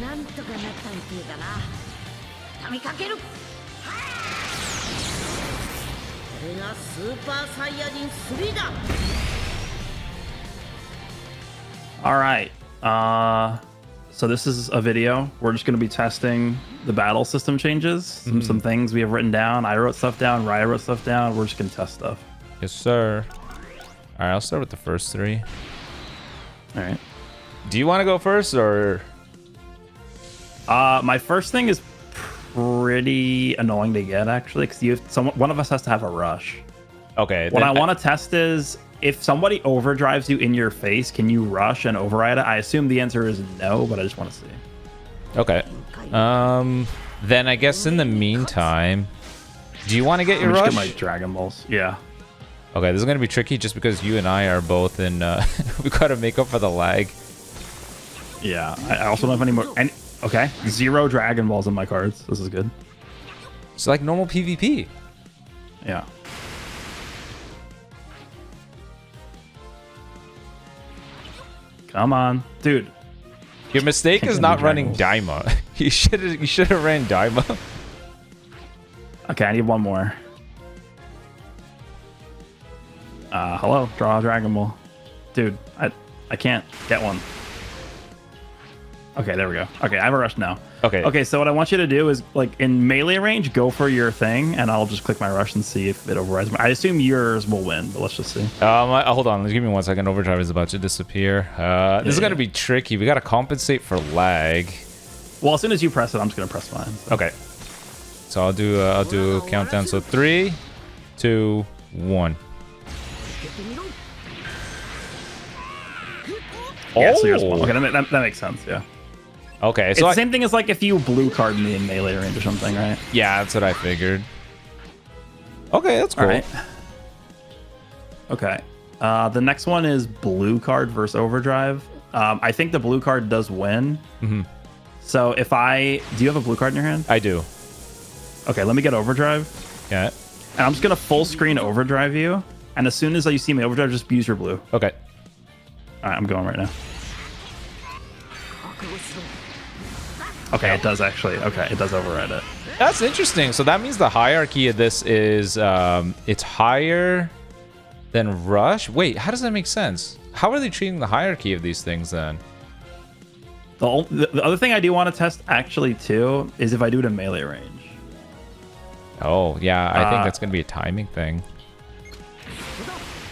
なんとかなったみてえだな。畳みかける。これがスーパーサイヤ人3だ。 All right. So this is a video. We're just going to be testing the battle system changes. Some things we have written down. I wrote stuff down. Raya wrote stuff down. We're just going to test stuff. Yes, sir. All right, I'll start with the first three. All right. Do you want to go first or? My first thing is pretty annoying to get actually, because one of us has to have a rush. Okay. What I want to test is if somebody overdrives you in your face, can you rush and override it? I assume the answer is no, but I just want to see. Okay. Then I guess in the meantime, do you want to get your rush? Just get my Dragon Balls. Yeah. Okay, this is gonna be tricky just because you and I are both in. We gotta make up for the lag. Yeah. I also don't have any more. Okay. 0 Dragon Balls in my cards. This is good. It's like normal PvP. Yeah. Come on, dude. Your mistake is not running Daima. You should have ran Daima. Okay, I need one more. Hello, draw a Dragon Ball. Dude, I can't get one. Okay, there we go. Okay, I have a rush now. Okay. Okay, so what I want you to do is, like, in melee range, go for your thing, and I'll just click my rush and see if it overrides me. I assume yours will win, but let's just see. Hold on. Give me 1 second. Overdrive is about to disappear. This is going to be tricky. We got to compensate for lag. Well, as soon as you press it, I'm just going to press mine. So. Okay. So I'll do a countdown. So 3, 2, 1. Yeah, so yours won. Okay, that makes sense, yeah. Okay, it's so the same thing as like if you blue card me in melee range or something, right? Yeah, that's what I figured. Okay, that's cool. All right. Okay. The next one is blue card versus overdrive. I think the blue card does win. So do you have a blue card in your hand? I do. Okay, let me get overdrive. Yeah. And I'm just gonna full screen overdrive you. And as soon as you see me overdrive, just use your blue. Okay. All right, I'm going right now. Okay, it does actually. Okay, it does override it. That's interesting. So that means the hierarchy of this is it's higher than rush. Wait, how does that make sense? How are they treating the hierarchy of these things then? The other thing I do want to test actually too is if I do it in melee range. Oh yeah, I think that's gonna be a timing thing.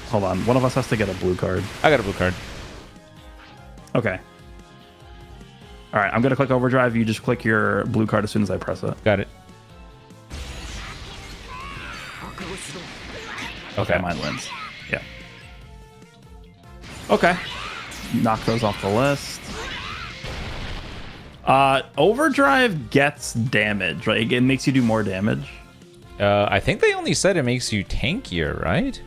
Hold on, one of us has to get a blue card. I got a blue card. Okay. All right, I'm gonna click overdrive. You just click your blue card as soon as I press it. Got it. Okay, mine wins. Yeah. Okay. Knock those off the list. Overdrive gets damage, right? It makes you do more damage. I think they only said it makes you tankier, right?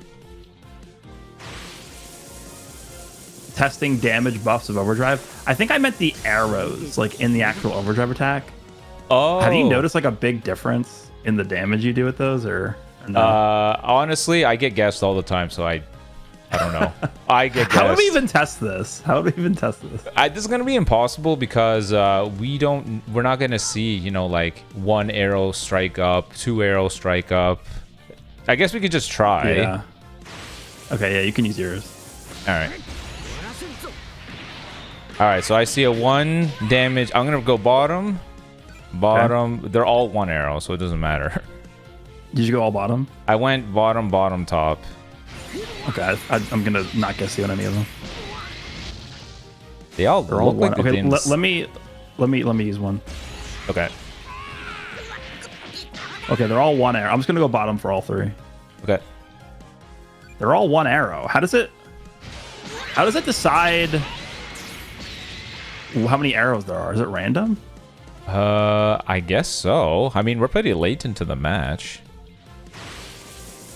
Testing damage buffs of overdrive. I think I meant the arrows, like in the actual overdrive attack. Oh. Have you noticed like a big difference in the damage you do with those, or no? Honestly, I get guessed all the time, so I don't know. I get guessed. How would we even test this? This is gonna be impossible because we're not gonna see, you know, like 1 arrow strike up, 2 arrows strike up. I guess we could just try. Yeah. Okay, yeah, you can use yours. All right. All right, so I see a 1 damage. I'm gonna go bottom. Okay. They're all 1 arrow, so it doesn't matter. Did you go all bottom? I went bottom, top. Okay, I'm gonna not guess you on any of them. They all look like okay. Let me use one. Okay. Okay, they're all 1 arrow. I'm just gonna go bottom for all 3. Okay. They're all 1 arrow. How does it decide how many arrows there are? Is it random? I guess so. I mean, we're pretty late into the match.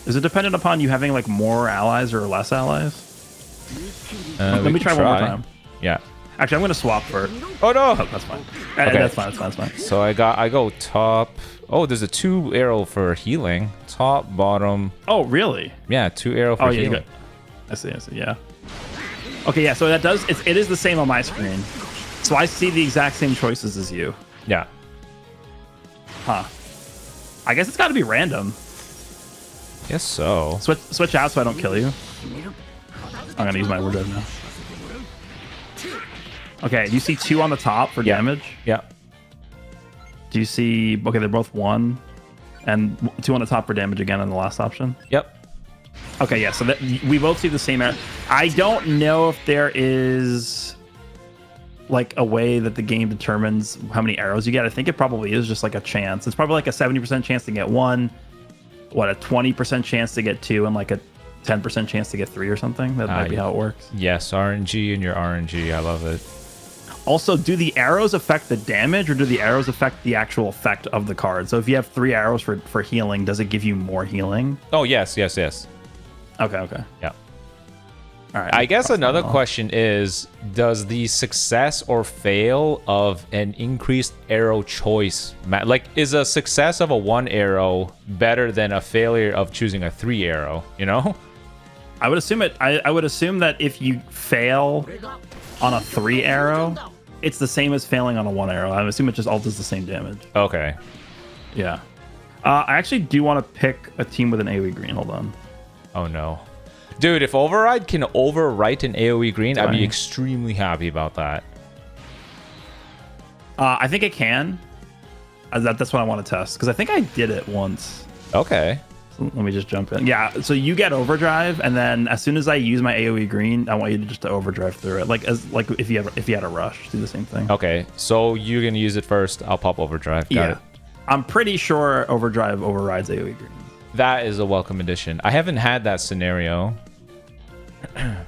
Is it dependent upon you having like more allies or less allies? Let me try one more time. Yeah. Actually, I'm gonna swap for. Oh no! Oh, that's fine. Okay. That's fine. So I go top. Oh, there's a 2 arrow for healing. Top, bottom. Oh, really? Yeah, 2 arrow for healing. I see. Yeah. Okay, yeah. So that does. It is the same on my screen. So I see the exact same choices as you. Yeah. Huh. I guess it's got to be random. Guess so. Switch out so I don't kill you. I'm gonna use my overdrive now. Okay, do you see 2 on the top for damage? Yeah. Do you see... Okay, they're both 1. And 2 on the top for damage again on the last option? Yep. Okay, yeah, so we both see the same arrow. I don't know if there is like a way that the game determines how many arrows you get. I think it probably is just like a chance. It's probably like a 70% chance to get 1, what, a 20% chance to get 2, and like a 10% chance to get 3 or something. That might be how it works. Yes, RNG and your RNG. I love it. Also, do the arrows affect the damage, or do the arrows affect the actual effect of the card? So if you have 3 arrows for healing, does it give you more healing? Oh, yes. Okay. Yeah. All right. I guess another question is, does the success or fail of an increased arrow choice like, is a success of a 1 arrow better than a failure of choosing a 3 arrow, you know? I would assume it. I would assume that if you fail on a 3 arrow, it's the same as failing on a 1 arrow. I would assume it just all does the same damage. Okay. Yeah. I actually do want to pick a team with an AoE green. Hold on. Oh no. Dude, if Override can overwrite an AoE green, I'd be extremely happy about that. I think it can. That's what I want to test, because I think I did it once. Okay. So let me just jump in. Yeah, so you get Overdrive, and then as soon as I use my AoE green, I want you to just overdrive through it. Like if you had a rush, do the same thing. Okay, so you're gonna use it first. I'll pop Overdrive. Got it. I'm pretty sure Overdrive overrides AoE green. That is a welcome addition. I haven't had that scenario. Let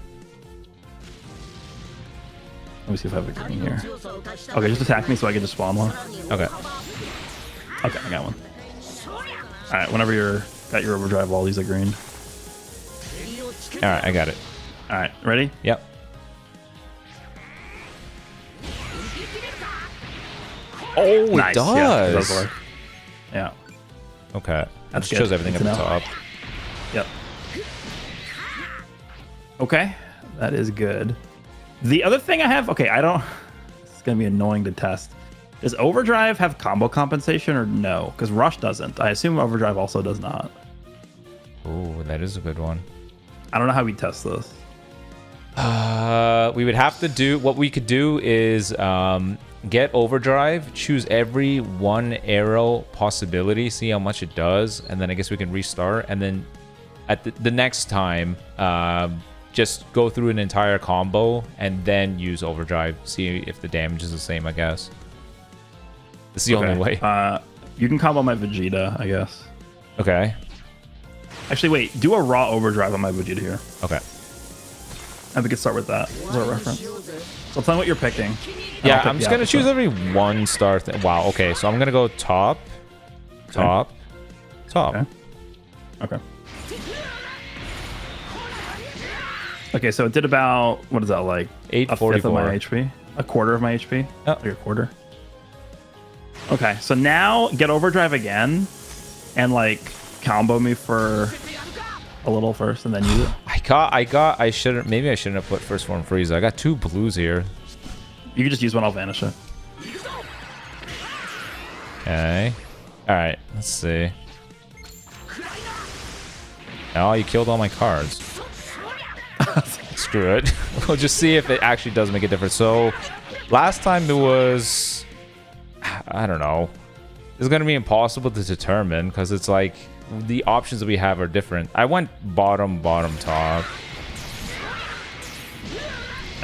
me see if I have a green here. Okay, just attack me so I can just spawn one. Okay. Okay, I got one. All right, whenever you're got your Overdrive, I'll use a green. All right, I got it. All right, ready? Yep. Oh, nice. it does. Yeah, it does work. Yeah. Okay. That's That shows everything at the top. Yep. Okay, that is good. The other thing I have, okay, I don't, it's gonna be annoying to test. Does Overdrive have combo compensation or no? Because Rush doesn't. I assume Overdrive also does not. Oh, that is a good one. I don't know how we test this. We would have to do, what we could do is get Overdrive, choose every 1 arrow possibility, see how much it does, and then I guess we can restart, and then at the next time, just go through an entire combo and then use Overdrive, see if the damage is the same, I guess. This is the only way. You can combo my Vegeta, I guess. Okay. Actually, wait, do a raw Overdrive on my Vegeta here. Okay. And we can start with that as our reference. So tell me what you're picking. Yeah, I'm just going to choose every 1 star thing. Wow, okay, so I'm going to go top, top, top. Okay. Okay, so it did about, what is that, like? 844. A fifth of my HP? A quarter of my HP? Oh. Like a quarter? Okay, so now get Overdrive again and, like, combo me for a little first and then use it. I shouldn't, maybe I shouldn't have put first form freeze. I got 2 blues here. You can just use one, I'll vanish it. Okay. Alright, let's see. Oh, you killed all my cards. Screw it. We'll just see if it actually does make a difference. So, last time it was... I don't know. It's going to be impossible to determine because it's like the options that we have are different. I went bottom, top.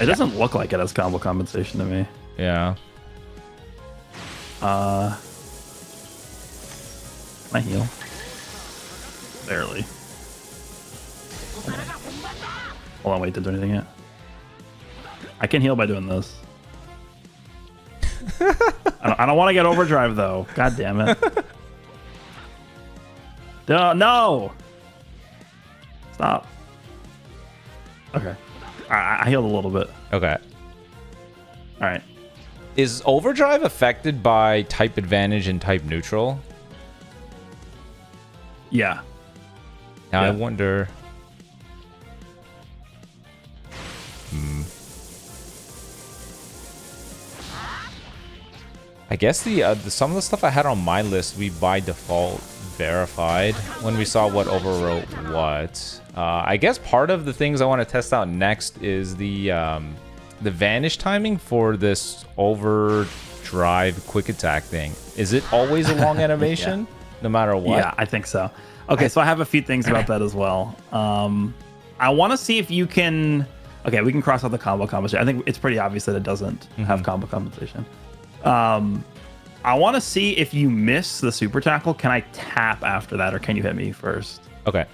It doesn't look like it has combo compensation to me. Yeah. Can I heal? Barely. Hold on, wait, did I do anything yet? I can heal by doing this. I don't want to get Overdrive though. God damn it. No! Stop. Okay. I healed a little bit. Okay. Alright. Is Overdrive affected by type advantage and type neutral? Yeah. Now Yeah. I wonder... I guess the some of the stuff I had on my list we by default verified when we saw what overwrote what. I guess part of the things I want to test out next is the vanish timing for this overdrive quick attack thing. Is it always a long animation no matter what? Yeah, I think so. Okay, so I have a few things about that as well. I want to see if you can. Okay, we can cross out the combo compensation. I think it's pretty obvious that it doesn't have combo compensation. I want to see if you miss the super tackle. Can I tap after that, or can you hit me first? Okay.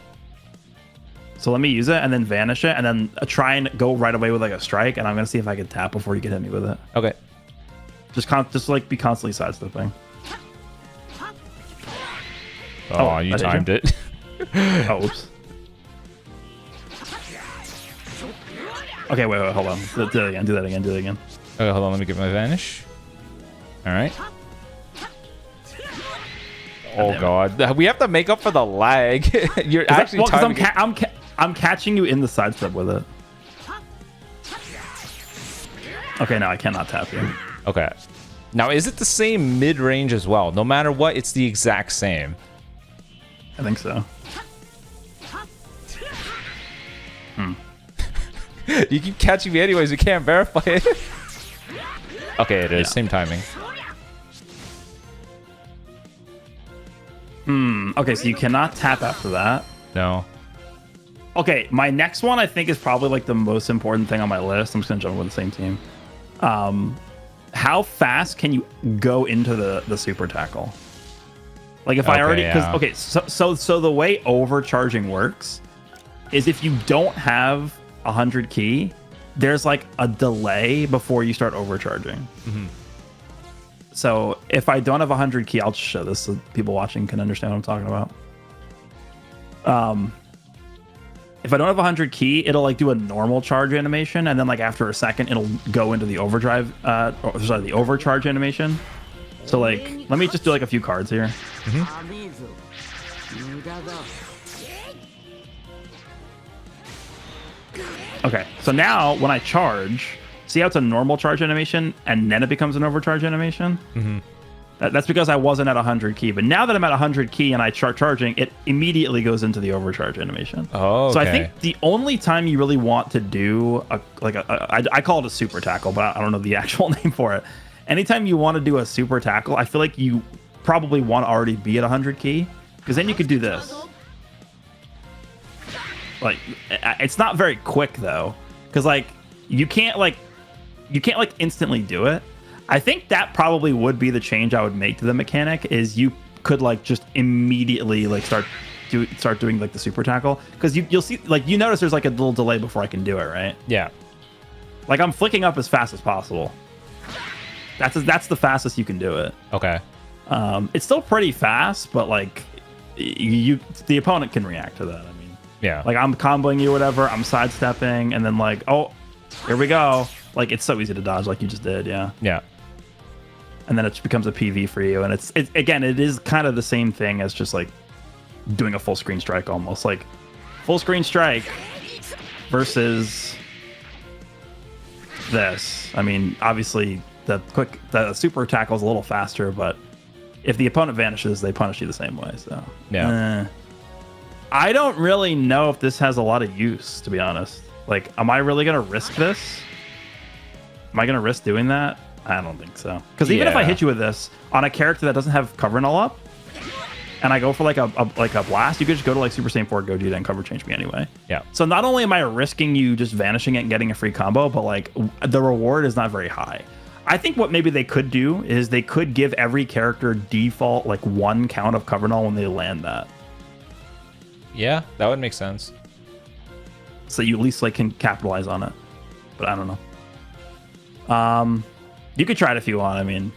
So let me use it and then vanish it, and then try and go right away with like a strike, and I'm gonna see if I can tap before you can hit me with it. Okay. Just like be constantly sidestepping. Oh, you timed it. Oh, oops. Okay, wait, hold on. Do that again. Do that again. Okay, hold on. Let me get my vanish. All right. Oh god, we have to make up for the lag. You're actually timing it. I'm catching you in the sidestep with it. Okay, now I cannot tap you. Okay. Now, is it the same mid-range as well? No matter what, it's the exact same. I think so. You keep catching me anyways. You can't verify it. Okay, it is. Yeah. Same timing. Okay, so you cannot tap after that. No. Okay, my next one I think is probably like the most important thing on my list. I'm just gonna jump with the same team. How fast can you go into the super tackle? Like if I already, because okay, so the way overcharging works is if you don't have 100 key, there's like a delay before you start overcharging. So if I don't have 100 key, I'll just show this so people watching can understand what I'm talking about. If I don't have 100 key, it'll like do a normal charge animation, and then like after a second, it'll go into the overdrive, the overcharge animation. So like, let me just do like a few cards here. Okay, so now when I charge, see how it's a normal charge animation and then it becomes an overcharge animation? That's because I wasn't at 100 key, but now that I'm at 100 key and I start charging, it immediately goes into the overcharge animation. Oh, okay. So I think the only time you really want to do I call it a super tackle, but I don't know the actual name for it. Anytime you want to do a super tackle, I feel like you probably want to already be at 100 key, because then you could do this. Like, it's not very quick though, because like you can't instantly do it. I think that probably would be the change I would make to the mechanic, is you could like just immediately like start doing like the super tackle, because you'll see, like, you notice there's like a little delay before I can do it, right? Yeah. Like I'm flicking up as fast as possible. That's the fastest you can do it. Okay. It's still pretty fast, but like the opponent can react to that. I mean, yeah. Like I'm comboing you, whatever. I'm sidestepping, and then like, oh, here we go. Like it's so easy to dodge, like you just did. Yeah. Yeah. And then it just becomes a PV for you, and it's again, it is kind of the same thing as just like doing a full screen strike, almost like full screen strike versus this. I mean, obviously the super tackle is a little faster, but if the opponent vanishes, they punish you the same way. So yeah. I don't really know if this has a lot of use, to be honest. Like, am I really gonna risk this? Am I gonna risk doing that? I don't think so. Because even if I hit you with this on a character that doesn't have cover null up, and I go for like a blast, you could just go to like Super Saiyan 4 Gogeta and cover change me anyway. Yeah. So not only am I risking you just vanishing it and getting a free combo, but like the reward is not very high. I think what maybe they could do is they could give every character default like 1 count of cover null when they land that. Yeah, that would make sense. So you at least like can capitalize on it. But I don't know. You could try it if you want. I mean,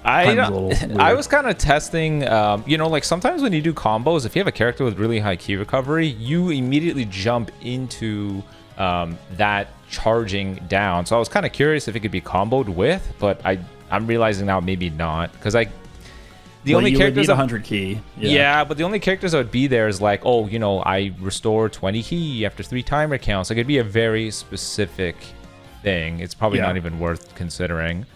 I was kind of testing, like sometimes when you do combos, if you have a character with really high key recovery, you immediately jump into that charging down. So I was kind of curious if it could be comboed with, but I'm realizing now maybe not, because the only characters need 100 key. Yeah, but the only characters that would be there is like, oh, I restore 20 key after 3 timer counts. Like, it'd be a very specific thing. It's probably not even worth considering.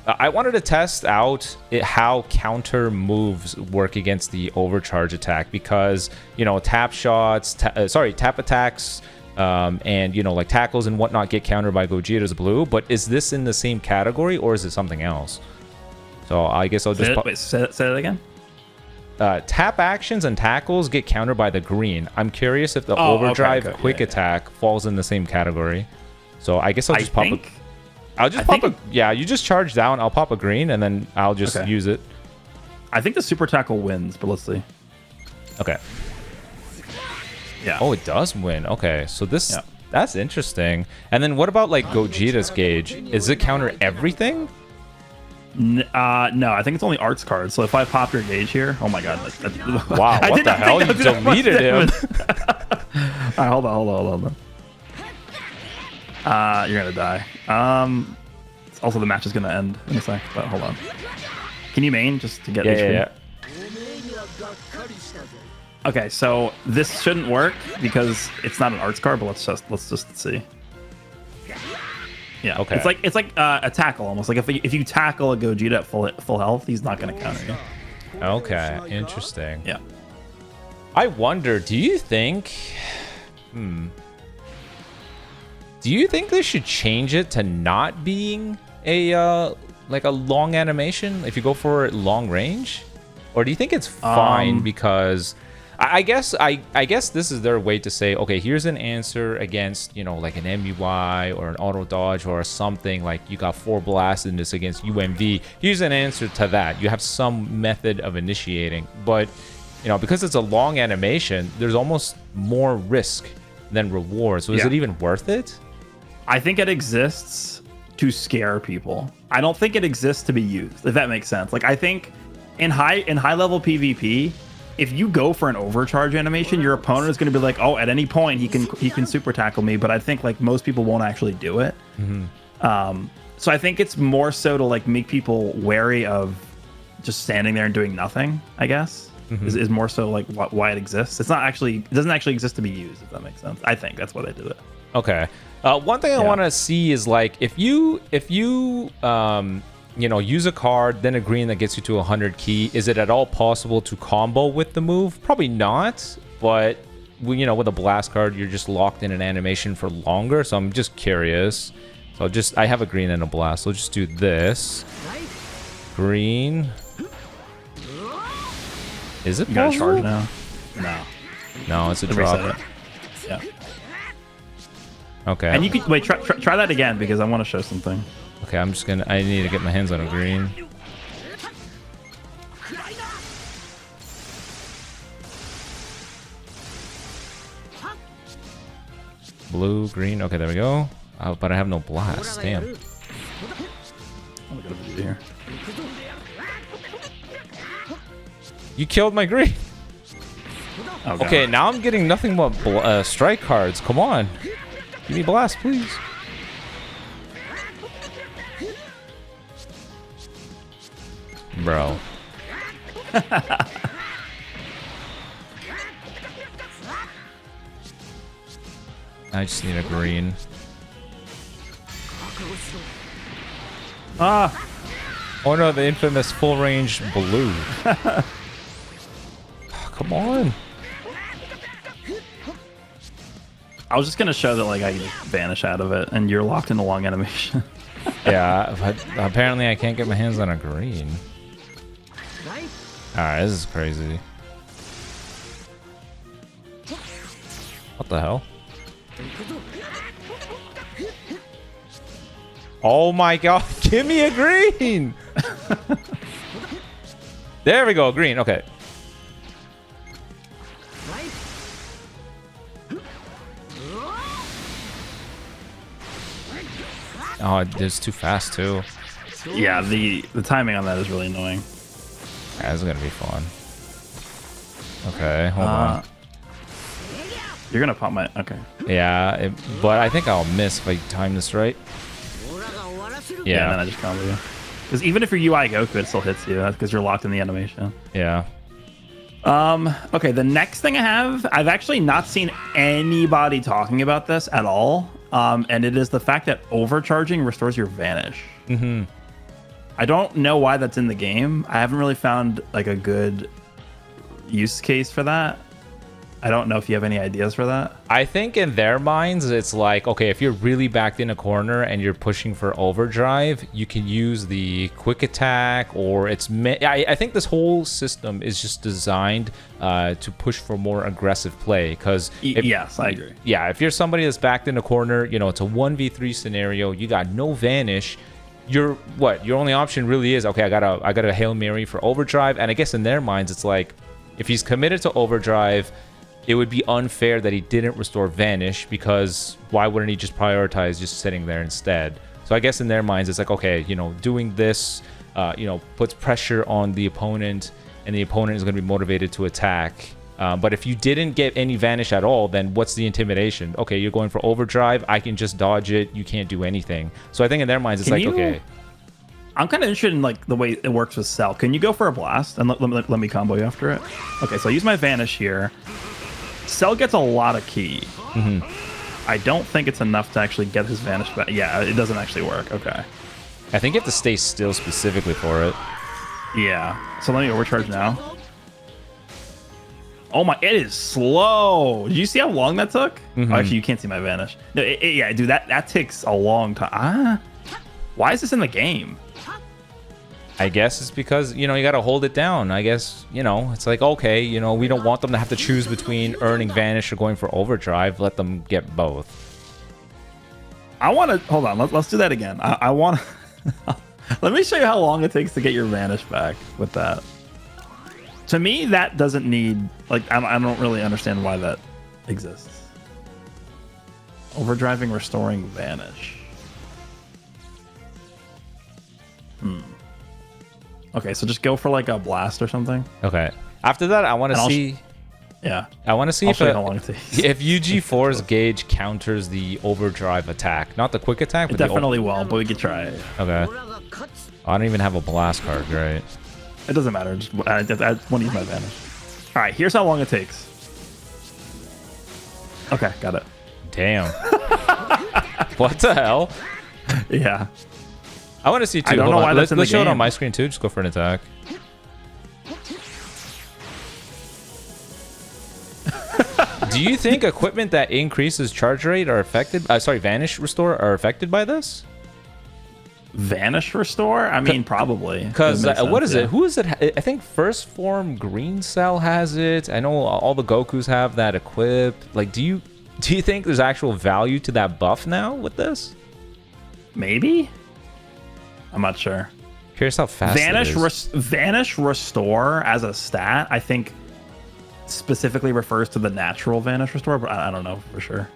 I wanted to test out how counter moves work against the overcharge attack because, you know, tap shots, tap attacks, and, you know, like tackles and whatnot get countered by Gogeta's blue. But is this in the same category or is it something else? So I guess I'll just... Say that again? Tap actions and tackles get countered by the green. I'm curious if the overdrive quick attack falls in the same category. So I guess I'll just pop a... Yeah, you just charge down. I'll pop a green, and then I'll just use it. I think the super tackle wins, but let's see. Okay. Yeah. Oh, it does win. Okay, so this... That's interesting. And then what about, like, Gogeta's gauge? Is it counter everything? No, I think it's only arts cards. So if I pop your gauge here... Oh, my God. Wow, what the hell? You deleted him. All right, hold on. You're gonna die. Also, the match is gonna end in a sec, but hold on. Can you main just to get HP? Yeah. Okay, so this shouldn't work because it's not an arts card, but let's just see. Yeah. Okay. It's like a tackle almost. Like if you tackle a Gogeta at full health, he's not gonna counter you. Okay. Interesting. Yeah. I wonder. Do you think? Do you think they should change it to not being a like a long animation if you go for long range, or do you think it's fine because I guess this is their way to say, okay, here's an answer against, you know, like an MUI or an auto dodge or something, like you got 4 blasts in this against UMV. Here's an answer to that. You have some method of initiating, but you know, because it's a long animation, there's almost more risk than reward. So is it even worth it? I think it exists to scare people. I don't think it exists to be used, if that makes sense. Like, I think in high level PvP, if you go for an overcharge animation, your opponent is going to be like, oh, at any point he can super tackle me. But I think like most people won't actually do it. So I think it's more so to like make people wary of just standing there and doing nothing, I guess. Is more so like why it exists. It doesn't actually exist to be used, if that makes sense. I think that's why they do it. Okay. One thing I want to see is like if you you know, use a card, then a green that gets you to 100 key, is it at all possible to combo with the move? Probably not, but you know, with a blast card, you're just locked in an animation for longer. So I'm just curious. So I have a green and a blast. So I'll just do this. Green. Is it possible? You gotta charge now? No, it's a drop. Yeah. Okay. And you can wait. Try that again because I want to show something. Okay, I need to get my hands on a green. Blue, green. Okay, there we go. But I have no blast. Damn. Let me go to here. You killed my green. Okay. Okay, now I'm getting nothing but strike cards. Come on. Give me blast, please. Bro. I just need a green. Ah! Oh no, the infamous full range blue. Come on. I was just gonna show that like I can just vanish out of it, and you're locked in a long animation. Yeah, but apparently I can't get my hands on a green. Alright, this is crazy. What the hell? Oh my god, give me a green! There we go, green, okay. Oh, it's too fast too. Yeah, the timing on that is really annoying. Yeah, this is gonna be fun. Okay, hold on. You're gonna pop my... Okay. Yeah, but I think I'll miss if I time this right. Yeah, and then I just combo you. Because even if your UI Goku, it still hits you. That's because you're locked in the animation. Yeah. Okay, the next thing I have, I've actually not seen anybody talking about this at all. And it is the fact that overcharging restores your Vanish. I don't know why that's in the game. I haven't really found like a good use case for that. I don't know if you have any ideas for that. I think in their minds, it's like, okay, if you're really backed in a corner and you're pushing for overdrive, you can use the quick attack, or I think this whole system is just designed to push for more aggressive play. Because yes, I agree. Yeah, if you're somebody that's backed in a corner, you know, it's a 1v3 scenario, you got no Vanish. Your only option really is, okay, I got a Hail Mary for overdrive. And I guess in their minds, it's like, if he's committed to overdrive, it would be unfair that he didn't restore Vanish, because why wouldn't he just prioritize just sitting there instead? So I guess in their minds, it's like, okay, you know, doing this, you know, puts pressure on the opponent, and the opponent is going to be motivated to attack. But if you didn't get any Vanish at all, then what's the intimidation? Okay, you're going for overdrive. I can just dodge it. You can't do anything. So I think in their minds, it's okay. I'm kind of interested in like the way it works with Cell. Can you go for a blast and let me combo you after it? Okay, so I use my Vanish here. Cell gets a lot of key. I don't think it's enough to actually get his Vanish back. Yeah, it doesn't actually work. Okay. I think you have to stay still specifically for it. Yeah. So let me overcharge now. Oh my, it is slow. Did you see how long that took? Oh, actually, you can't see my Vanish. No, yeah, dude, that takes a long time. Why is this in the game? I guess it's because, you know, you got to hold it down. I guess, you know, it's like, okay, you know, we don't want them to have to choose between earning Vanish or going for overdrive. Let them get both. I want to, hold on, let's do that again. I want to, let me show you how long it takes to get your Vanish back with that. To me, that doesn't need, like, I don't really understand why that exists. Overdriving, restoring Vanish. Okay, so just go for like a blast or something. Okay. After that, I want to see. Yeah. I want to see how long it takes. If UG4's gauge counters the overdrive attack, not the quick attack. It definitely will, but we could try it. Okay. I don't even have a blast card, right? It doesn't matter. Just I want to use my Vanish. All right. Here's how long it takes. Okay, got it. Damn. What the hell? Yeah. I want to see too. I don't know why that's in the Let's show it game. on my screen too. Just go for an attack. Do you think equipment that increases charge rate are affected? Vanish restore are affected by this? Vanish restore? I mean, probably. Because what is it? Who is it? I think First Form Green Cell has it. I know all the Gokus have that equipped. Like, do you think there's actual value to that buff now with this? Maybe. I'm not sure. Curious how fast Vanish restore as a stat, I think, specifically refers to the natural Vanish restore, but I don't know for sure.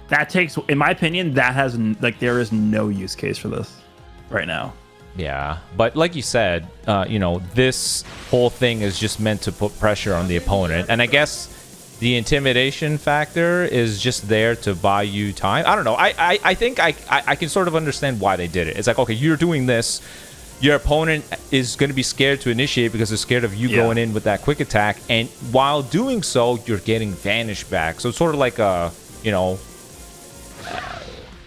That takes, in my opinion, that has, like, there is no use case for this right now. Yeah, but like you said, you know, this whole thing is just meant to put pressure on the opponent, and I guess the intimidation factor is just there to buy you time. I don't know. I think I can sort of understand why they did it. It's like, okay, you're doing this. Your opponent is going to be scared to initiate because they're scared of you going in with that quick attack. And while doing so, you're getting Vanish back. So it's sort of like a, you know,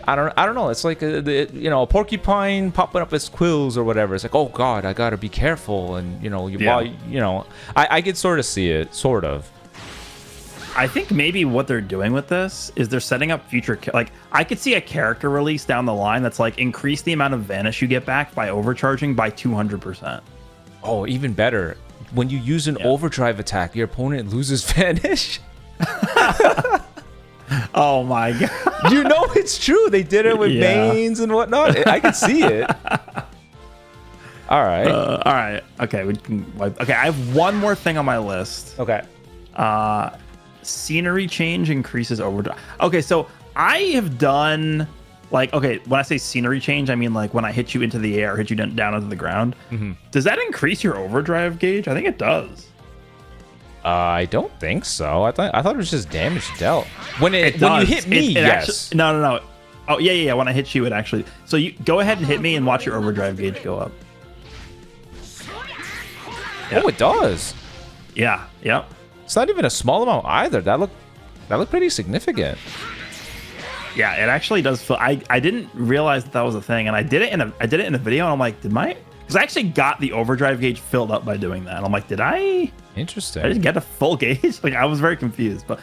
I don't know. It's like you know, a porcupine popping up its quills or whatever. It's like, oh God, I got to be careful. And, you know, I could sort of see it, sort of. I think maybe what they're doing with this is they're setting up future, like, I could see a character release down the line that's like, increase the amount of Vanish you get back by overcharging by 200%. Oh, even better. When you use an overdrive attack, your opponent loses Vanish. Oh my God. You know it's true. They did it with mains and whatnot. I can see it. All right. All right. Okay. We can wipe. Okay. I have one more thing on my list. Okay. Scenery change increases overdrive. Okay, so I have done, like, okay, when I say scenery change, I mean like when I hit you into the air, hit you down onto the ground. Does that increase your overdrive gauge? I think it does. I don't think so. I thought it was just damage dealt. When you hit me, yes. Actually, no. Oh yeah. When I hit you, it actually. So you go ahead and hit me and watch your overdrive gauge go up. Yeah. Oh, it does. Yeah. Yep. It's not even a small amount either. That looked pretty significant. Yeah, it actually does feel. I didn't realize that was a thing, and I did it in a video, and I'm like, because I actually got the overdrive gauge filled up by doing that. And I'm like, did I? Interesting. I didn't get a full gauge. Like, I was very confused, but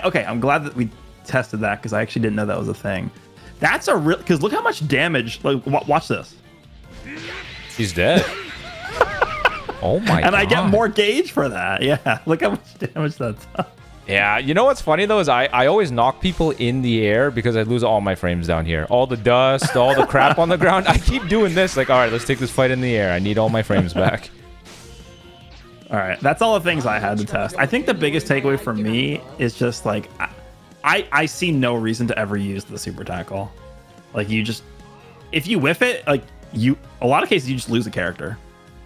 okay. I'm glad that we tested that because I actually didn't know that was a thing. That's a real, because look how much damage. Like, watch this. He's dead. Oh my god. And I get more gauge for that. Yeah, look how much damage that's done. Yeah, you know what's funny though is I always knock people in the air because I lose all my frames down here. All the dust, all the crap on the ground. I keep doing this. Like, all right, let's take this fight in the air. I need all my frames back. All right, that's all the things I had to test. I think the biggest takeaway for me is just like, I see no reason to ever use the super tackle. Like, you just, if you whiff it, like a lot of cases you just lose a character.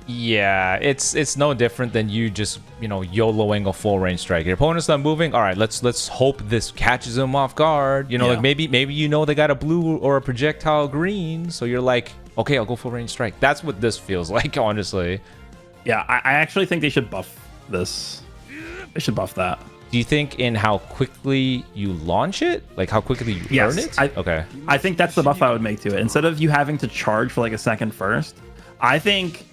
Yeah, it's no different than you just, you know, YOLOing a full range strike. Your opponent's not moving. All right, let's hope this catches them off guard. You know, like maybe you know they got a blue or a projectile green, so you're like, okay, I'll go full range strike. That's what this feels like, honestly. Yeah, I actually think they should buff this. They should buff that. Do you think in how quickly you launch it, like how quickly you earn it? Okay. I think that's the buff I would make to it. Instead of you having to charge for like a second first, I think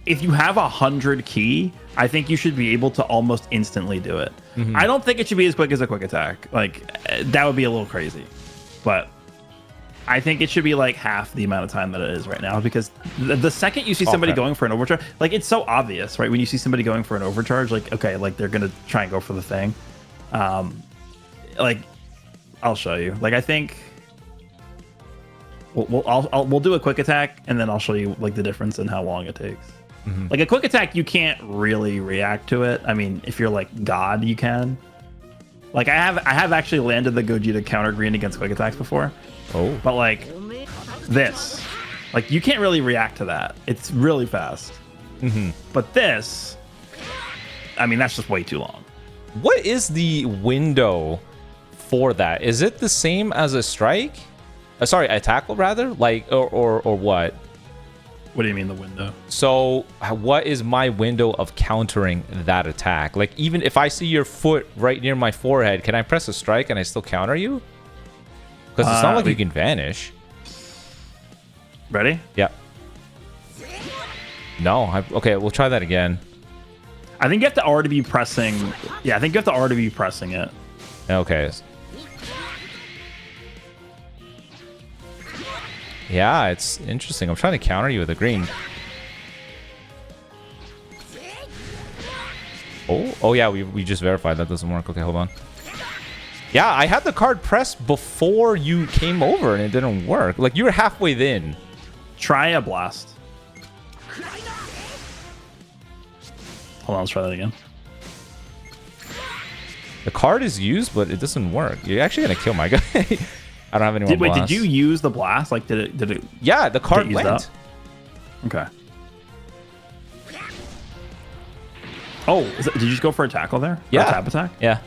if you have 100 key, I think you should be able to almost instantly do it. I don't think it should be as quick as a quick attack. Like, that would be a little crazy. But I think it should be like half the amount of time that it is right now, because the second you see somebody going for an overcharge, like, it's so obvious, right? When you see somebody going for an overcharge, like, okay, like they're gonna try and go for the thing. Like, I'll show you. Like, I think we'll do a quick attack, and then I'll show you like the difference in how long it takes. Like, a quick attack, you can't really react to it. I mean, if you're like God, you can. Like, I have actually landed the Gogeta counter green against quick attacks before. Oh. But like this, like, you can't really react to that. It's really fast. But this, I mean, that's just way too long. What is the window for that? Is it the same as a strike? Sorry, a tackle rather? Like, or what? What do you mean the window? So what is my window of countering that attack? Like, even if I see your foot right near my forehead, can I press a strike and I still counter you? Because it's not like you can vanish. Ready? Yeah. No. Okay, we'll try that again. I think you have to already be pressing. Yeah, I think you have to already be pressing it. Okay. Yeah, it's interesting. I'm trying to counter you with a green. Oh yeah, we just verified that doesn't work. Okay, hold on. Yeah, I had the card pressed before you came over and it didn't work. Like, you were halfway in. Try a blast. Hold on, let's try that again. The card is used, but it doesn't work. You're actually gonna kill my guy. I don't have any more Wait, blasts. did you use the blast? Like, did it? Yeah, the card went. Okay. Oh, did you just go for a tackle there? Yeah. Or a tap attack? Yeah.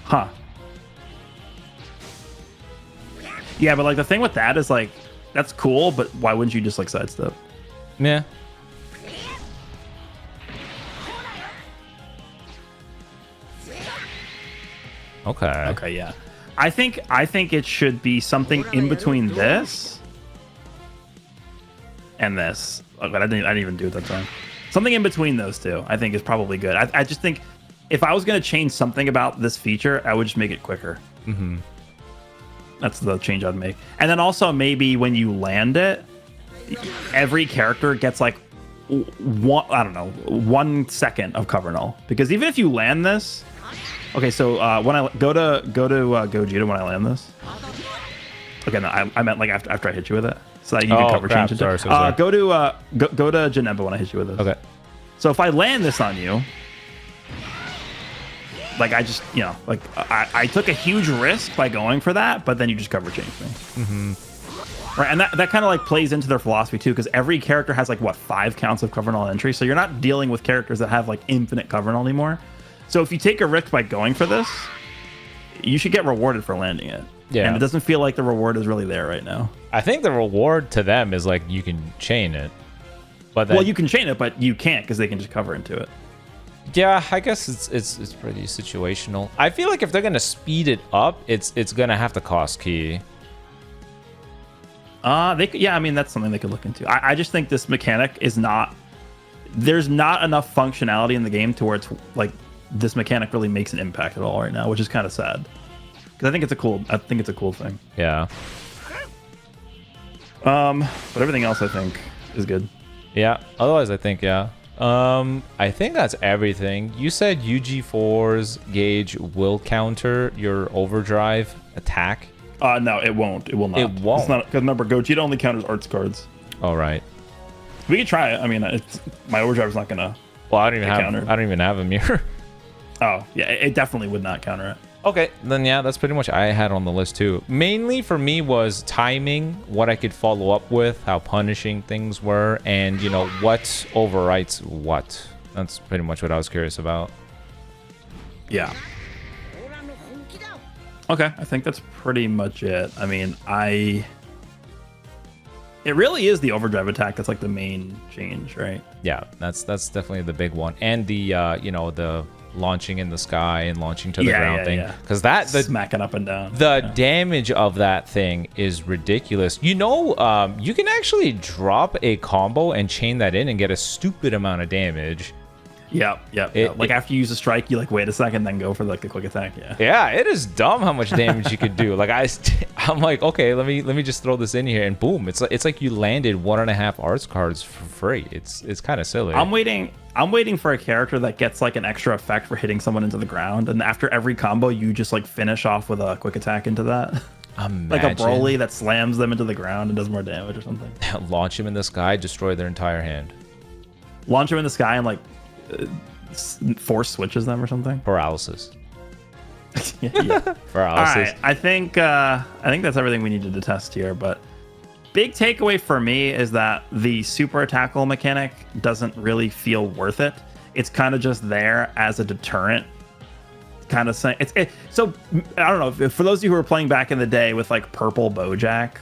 Huh. Yeah, but like the thing with that is like, that's cool, but why wouldn't you just like sidestep? Yeah. Okay. Okay, yeah. I think it should be something in between this and this. Oh, but I didn't even do it that time. Something in between those two, I think, is probably good. I just think if I was going to change something about this feature, I would just make it quicker. That's the change I'd make. And then also maybe when you land it, every character gets like one, I don't know, 1 second of cover null. Because even if you land this, okay, so when I go to Gogeta when I land this. Okay, no, I meant like after I hit you with it, so that you can cover change it. Sorry. Go to Janemba when I hit you with this. Okay. So if I land this on you, like I just, you know, like I took a huge risk by going for that, but then you just cover change me. Right, and that kind of like plays into their philosophy too, because every character has like what 5 counts of cover null entry, so you're not dealing with characters that have like infinite cover null anymore. So if you take a risk by going for this, you should get rewarded for landing it. Yeah. And it doesn't feel like the reward is really there right now. I think the reward to them is like you can chain it. But then, well, you can chain it, but you can't because they can just cover into it. Yeah, I guess it's pretty situational. I feel like if they're gonna speed it up, it's gonna have to cost key. Yeah, I mean that's something they could look into. I just think this mechanic is not. There's not enough functionality in the game to where it's like this mechanic really makes an impact at all right now, which is kind of sad. Because I think it's a cool thing. Yeah. But everything else I think is good. Yeah. Otherwise, I think yeah. I think that's everything. You said UG4's gauge will counter your overdrive attack. No, it won't. It will not. It won't. It's not, because remember, Gogeta only counters arts cards. All right. We could try it. I mean, my overdrive's not gonna. Well, I don't even have a mirror. Oh yeah, it definitely would not counter it. Okay, then yeah, that's pretty much I had on the list too. Mainly for me was timing, what I could follow up with, how punishing things were, and you know what overwrites what. That's pretty much what I was curious about. Yeah. Okay, I think that's pretty much it. I mean, it really is the overdrive attack that's like the main change, right? Yeah, that's definitely the big one, and the you know, the launching in the sky and launching to the ground thing, because that smacking up and down. The damage of that thing is ridiculous. You know, you can actually drop a combo and chain that in and get a stupid amount of damage. Yeah. Like after you use a strike, you like wait a second, then go for like the quick attack. Yeah, it is dumb how much damage you could do. Like I'm like, okay, let me just throw this in here, and boom, it's like you landed 1.5 arts cards for free. It's kind of silly. I'm waiting for a character that gets like an extra effect for hitting someone into the ground, and after every combo, you just like finish off with a quick attack into that. Imagine. Like a Broly that slams them into the ground and does more damage or something. Launch him in the sky, destroy their entire hand. Launch him in the sky and like force switches them or something. Paralysis. Yeah. Paralysis. All right, I think that's everything we needed to test here. But big takeaway for me is that the super tackle mechanic doesn't really feel worth it. It's kind of just there as a deterrent. Kind of saying so I don't know if for those of you who were playing back in the day with like purple Bojack,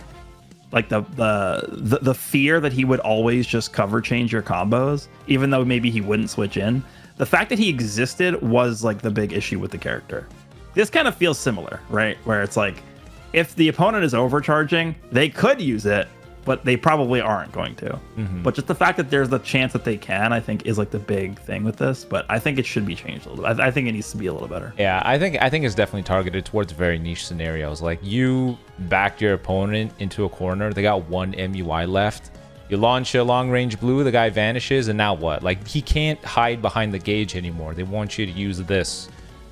like the fear that he would always just cover change your combos, even though maybe he wouldn't switch in. The fact that he existed was like the big issue with the character. This kind of feels similar, right? Where it's like, if the opponent is overcharging, they could use it, but they probably aren't going to. Mm-hmm. But just the fact that there's the chance that they can, I think, is like the big thing with this. But I think it should be changed a little bit. I think it needs to be a little better. Yeah, I think it's definitely targeted towards very niche scenarios. Like you backed your opponent into a corner, they got 1 MUI left. You launch a long range blue, the guy vanishes, and now what? Like he can't hide behind the gauge anymore. They want you to use this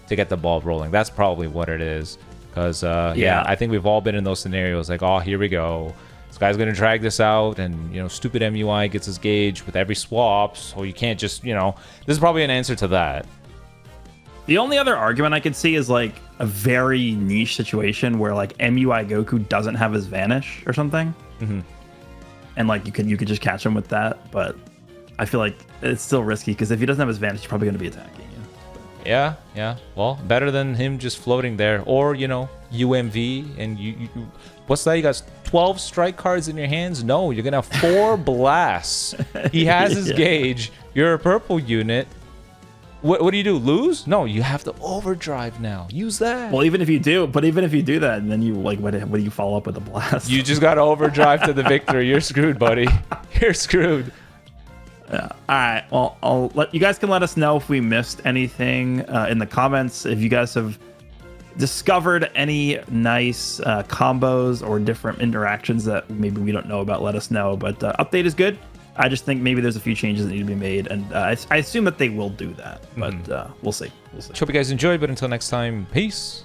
to get the ball rolling. That's probably what it is. Because yeah, I think we've all been in those scenarios. Like, oh, here we go. This guy's gonna drag this out, and you know, stupid MUI gets his gauge with every swap, so you can't just, you know, this is probably an answer to that. The only other argument I could see is like a very niche situation where like MUI Goku doesn't have his Vanish or something, and like you could just catch him with that. But I feel like it's still risky because if he doesn't have his Vanish, he's probably gonna be attacking you. Yeah. Well, better than him just floating there, or you know, UMV and you what's that? You got 12 strike cards in your hands? No, you're gonna have 4 blasts. He has his gauge. You're a purple unit. What do? Lose? No, you have to overdrive now. Use that. Well, even if you do that, and then you like what do you follow up with a blast? You just got to overdrive to the victory. You're screwed, buddy. You're screwed. Yeah. All right. Well, you guys can let us know if we missed anything in the comments. If you guys have discovered any nice combos or different interactions that maybe we don't know about, let us know. But update is good. I just think maybe there's a few changes that need to be made, and I assume that they will do that. But we'll see. Hope you guys enjoyed. But until next time, peace.